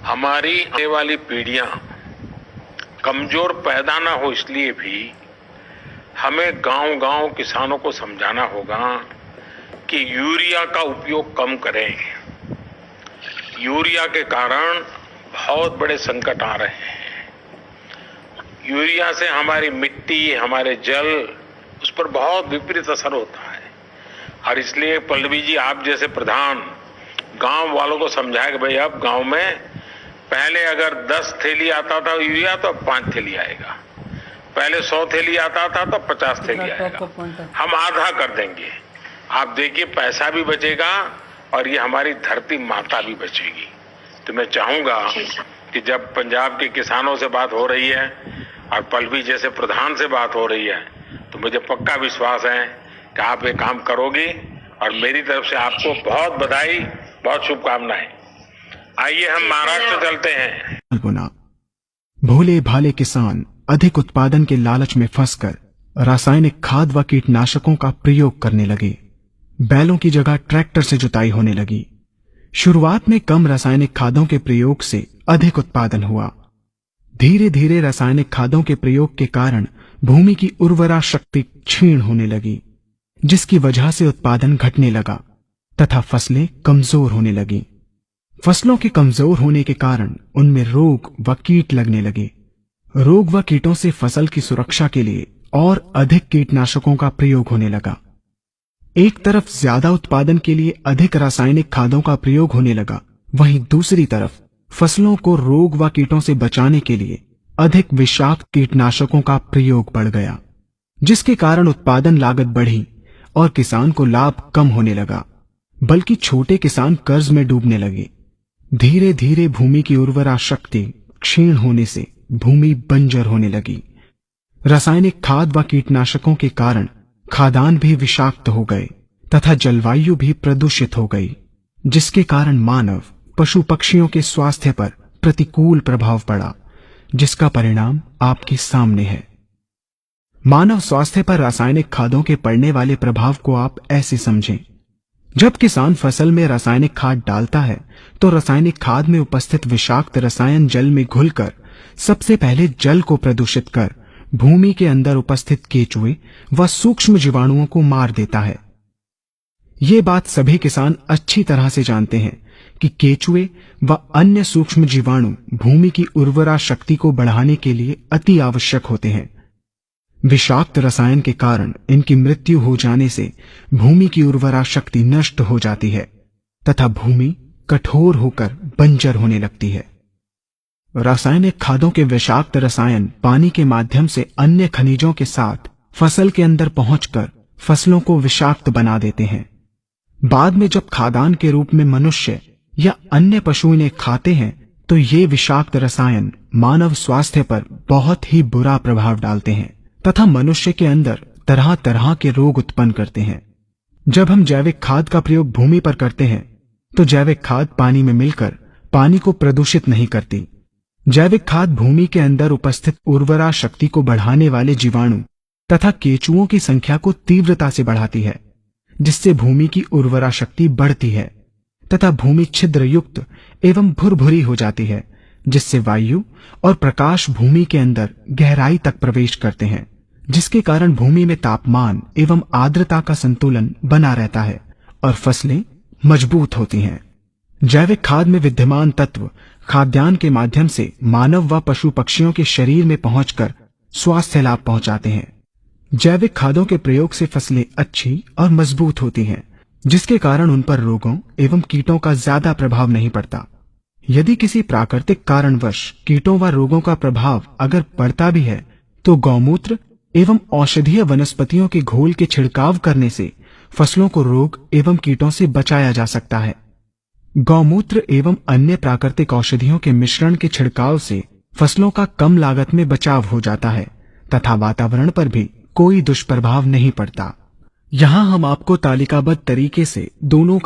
हमारी आने वाली पीढ़ियां कमजोर पैदा ना हो, इसलिए भी हमें गांव-गांव किसानों को समझाना होगा कि यूरिया का उपयोग कम करें। यूरिया के कारण बहुत बड़े संकट आ रहे हैं। यूरिया से हमारी मिट्टी, हमारे जल, उस पर बहुत विपरीत असर होता है। और इसलिए पल्लवी जी, आप जैसे प्रधान गांव वालों को समझाए कि भाई अब गांव में पहले अगर 10 थैली आता था यूरिया तो अब 5 थैली आएगा, पहले 100 थैली आता था तो 50 थैली आएगा, हम आधा कर देंगे। आप देखिए पैसा भी बचेगा और ये हमारी धरती माता भी बचेगी। तो मैं चाहूंगा कि जब पंजाब के किसानों से बात हो रही है और पल्लवी जैसे प्रधान से बात हो रही है, तो मुझे पक्का विश्वास है कि आप ये काम करोगी और मेरी तरफ से आपको बहुत बधाई, बहुत शुभकामनाएं। आइए हम महाराष्ट्र चलते हैं। भोले भाले किसान अधिक उत्पादन के लालच में फंसकर रासायनिक खाद व कीटनाशकों का प्रयोग करने लगे। बैलों की जगह ट्रैक्टर से जुताई होने लगी। शुरुआत में कम रासायनिक खादों के प्रयोग से अधिक उत्पादन हुआ। धीरे धीरे रासायनिक खादों के प्रयोग के कारण भूमि की उर्वरा शक्ति क्षीण होने लगी, जिसकी वजह से उत्पादन घटने लगा तथा फसलें कमजोर होने लगी। फसलों के कमजोर होने के कारण उनमें रोग व कीट लगने लगे। रोग व कीटों से फसल की सुरक्षा के लिए और अधिक कीटनाशकों का प्रयोग होने लगा। एक तरफ ज्यादा उत्पादन के लिए अधिक रासायनिक खादों का प्रयोग होने लगा, वहीं दूसरी तरफ फसलों को रोग व कीटों से बचाने के लिए अधिक विषाक्त कीटनाशकों का प्रयोग बढ़ गया, जिसके कारण उत्पादन लागत बढ़ी और किसान को लाभ कम होने लगा, बल्कि छोटे किसान कर्ज में डूबने लगे। धीरे धीरे भूमि की उर्वरा शक्ति क्षीण होने से भूमि बंजर होने लगी। रासायनिक खाद व कीटनाशकों के कारण खाद्यान्न भी विषाक्त हो गए तथा जलवायु भी प्रदूषित हो गई, जिसके कारण मानव, पशु पक्षियों के स्वास्थ्य पर प्रतिकूल प्रभाव पड़ा, जिसका परिणाम आपके सामने है। मानव स्वास्थ्य पर रासायनिक खादों के पड़ने वाले प्रभाव को आप ऐसे समझें। जब किसान फसल में रासायनिक खाद डालता है तो रासायनिक खाद में उपस्थित विषाक्त रसायन जल में घुलकर सबसे पहले जल को प्रदूषित कर भूमि के अंदर उपस्थित केचुए व सूक्ष्म जीवाणुओं को मार देता है। ये बात सभी किसान अच्छी तरह से जानते हैं कि केचुए व अन्य सूक्ष्म जीवाणु भूमि की उर्वरा शक्ति को बढ़ाने के लिए अति आवश्यक होते हैं। विषाक्त रसायन के कारण इनकी मृत्यु हो जाने से भूमि की उर्वरा शक्ति नष्ट हो जाती है तथा भूमि कठोर होकर बंजर होने लगती है। रासायनिक खादों के विषाक्त रसायन पानी के माध्यम से अन्य खनिजों के साथ फसल के अंदर पहुंचकर फसलों को विषाक्त बना देते हैं। बाद में जब खाद्यान्न के रूप में मनुष्य या अन्य पशु इन्हें खाते हैं तो ये विषाक्त रसायन मानव स्वास्थ्य पर बहुत ही बुरा प्रभाव डालते हैं तथा मनुष्य के अंदर तरह तरह के रोग उत्पन्न करते हैं। जब हम जैविक खाद का प्रयोग भूमि पर करते हैं तो जैविक खाद पानी में मिलकर पानी को प्रदूषित नहीं करती। जैविक खाद भूमि के अंदर उपस्थित उर्वरा शक्ति को बढ़ाने वाले जीवाणु तथा केचुओं की संख्या को तीव्रता से बढ़ाती है, जिससे भूमि की उर्वरा शक्ति बढ़ती है तथा भूमि छिद्र युक्त एवं भुरभुरी हो जाती है, जिससे वायु और प्रकाश भूमि के अंदर गहराई तक प्रवेश करते हैं, जिसके कारण भूमि में तापमान एवं आर्द्रता का संतुलन बना रहता है और फसलें मजबूत होती हैं। जैविक खाद में विद्यमान तत्व खाद्यान्न के माध्यम से मानव व पशु पक्षियों के शरीर में पहुंचकर स्वास्थ्य लाभ पहुंचाते हैं। जैविक खादों के प्रयोग से फसलें अच्छी और मजबूत होती हैं, जिसके कारण उन पर रोगों एवं कीटों का ज्यादा प्रभाव नहीं पड़ता। यदि किसी प्राकृतिक कारणवश कीटों व रोगों का प्रभाव अगर पड़ता भी है तो गौमूत्र एवं औषधीय वनस्पतियों के घोल के छिड़काव करने से फसलों को रोग एवं कीटों से बचाया जा सकता है। गौमूत्र एवं अन्य प्राकृतिक औषधियों के मिश्रण के छिड़काव से फसलों का कम लागत में बचाव हो जाता है तथा वातावरण पर भी कोई दुष्प्रभाव नहीं पड़ता। यहाँ हम आपको तालिकाबद्ध तरीके से दोनों